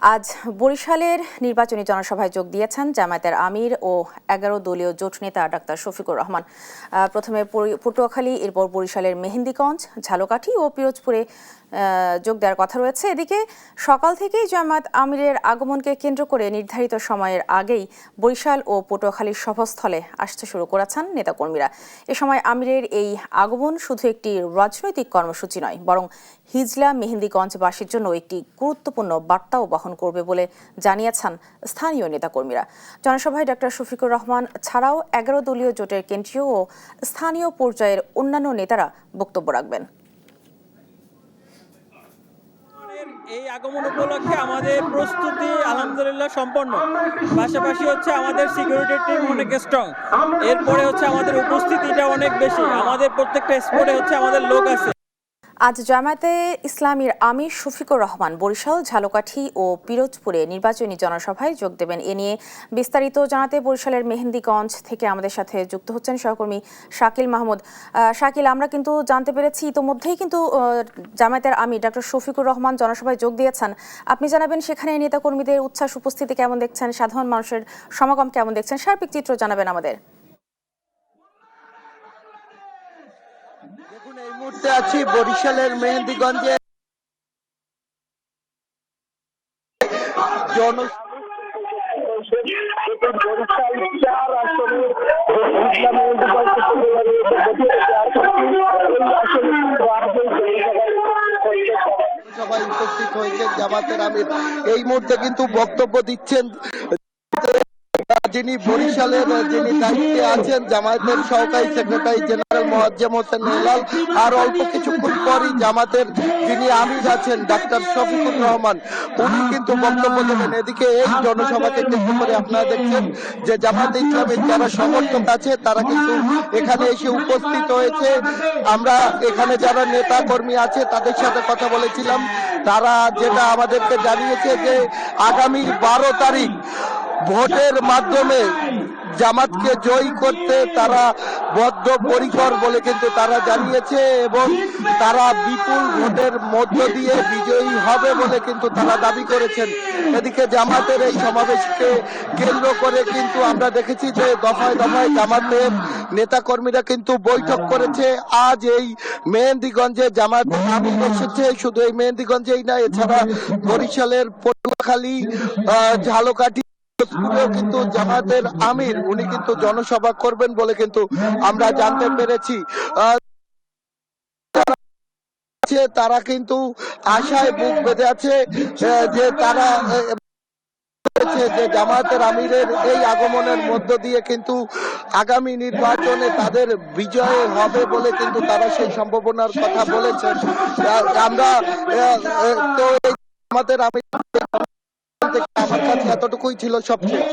আজ বরিশালের নির্বাচনী জনসভায় যোগ দিয়েছেন জামায়াতের আমির ও ১১ দলীয় জোট নেতা ডাক্তার শফিকুর রহমান। প্রথমে পটুয়াখালী, এরপর বরিশালের মেহেন্দিগঞ্জ, ঝালকাঠি ও পিরোজপুরে যোগ দেওয়ার কথা রয়েছে। এদিকে সকাল থেকেই জামায়াত আমিরের আগমনকে কেন্দ্র করে নির্ধারিত সময়ের আগেই বরিশাল ও পটুয়াখালীর সভাস্থলে আসতে শুরু করেছেন নেতাকর্মীরা। এ সময় আমিরের এই আগমন শুধু একটি রাজনৈতিক কর্মসূচি নয়, বরং হিজলা মেহেন্দিগঞ্জবাসীর জন্য একটি গুরুত্বপূর্ণ বার্তাও বহন করবে বলে জানিয়েছেন স্থানীয় নেতাকর্মীরা। জনসভায় ডাক্তার শফিকুর রহমান ছাড়াও ১১ দলীয় জোটের কেন্দ্রীয় ও স্থানীয় পর্যায়ের অন্যান্য নেতারা বক্তব্য রাখবেন। এই আগমন উপলক্ষে আমাদের প্রস্তুতি আলহামদুলিল্লাহ সম্পন্ন। পাশাপাশি হচ্ছে আমাদের সিকিউরিটি টিম অনেক স্ট্রং। এরপরে হচ্ছে আমাদের উপস্থিতিটা অনেক বেশি। আমাদের প্রত্যেকটা স্পটে হচ্ছে আমাদের লোক আছে। আজ জামায়াতে ইসলামীর আমির শফিকুর রহমান বরিশাল, ঝালকাঠি ও পিরোজপুরে নির্বাচনী জনসভায় যোগ দেবেন। এ নিয়ে বিস্তারিত জানাতে বরিশালের মেহেন্দিগঞ্জ থেকে আমাদের সাথে যুক্ত হচ্ছেন সহকর্মী শাকিল মাহমুদ। শাকিল, আমরা কিন্তু জানতে পেরেছি ইতোমধ্যেই কিন্তু জামায়াতের আমির ডক্টর শফিকুর রহমান জনসভায় যোগ দিয়েছেন। আপনি জানাবেন সেখানে নেতাকর্মীদের উচ্ছ্বাস উপস্থিতি কেমন দেখছেন, সাধারণ মানুষের সমাগম কেমন দেখছেন, সার্বিক চিত্র জানাবেন আমাদের। দেখুন, এই মুহূর্তে আছি বরিশালের মেহেন্দিগঞ্জে সবাই উপস্থিত হয়েছে জামাতের আমির। এই মুহূর্তে কিন্তু বক্তব্য দিচ্ছেন যিনি বরিশালের দায়িত্বে আছেন জামায়াতের সহকারী সেক্রেটারি জেনারেল মোয়াজ্জেম হোসেন হেলাল। আর অল্প কিছুক্ষণ পরই জামাতের যিনি আমির আছেন ডাক্তার শফিকুর রহমান, উনি কিন্তু বক্তব্য দেবেন। এদিকে এই জনসভাকে কেন্দ্র করে আপনারা দেখছেন যে জামায়াতে ইসলামের যারা সমর্থক আছে তারা কিন্তু এখানে এসে উপস্থিত হয়েছে। আমরা এখানে যারা নেতা কর্মী আছে তাদের সাথে কথা বলেছিলাম, তারা যেটা আমাদেরকে জানিয়েছে যে আগামী 12 তারিখ ভোটের মাধ্যমে জামাতকে জয়ী করতে তারা বদ্ধপরিকর বলে কিন্তু তারা জানিয়েছে এবং তারা বিপুল ভোটের মধ্য দিয়ে বিজয়ী হবে বলে কিন্তু তারা দাবি করেছেন। এদিকে জামাতের এই সমাবেশকে কেন্দ্র করে কিন্তু আমরা দেখেছি যে দফায় দফায় জামাতের নেতাকর্মীরা কিন্তু বৈঠক করেছে। আজ এই মেহেন্দিগঞ্জে জামাত আমির এসেছে। শুধু এই মেহেন্দিগঞ্জেই না, এছাড়া বরিশালের পটুয়াখালী, ঝালকাঠি কিন্তু জামাতের আমির উনি কিন্তু জনসভা করবেন বলে কিন্তু আমরা জানতে পেরেছি। তারা কিন্তু আশায় বুক বেঁধে আছে যে তারা যে জামায়াতের আমিরের এই আগমনের মধ্য দিয়ে কিন্তু আগামী নির্বাচনে তাদের বিজয় হবে বলে কিন্তু তারা সেই সম্ভাবনার কথা বলেছেন। আমরা তো জামায়াতের আমির আমার কাছে এতটুকুই ছিল সবচেয়ে।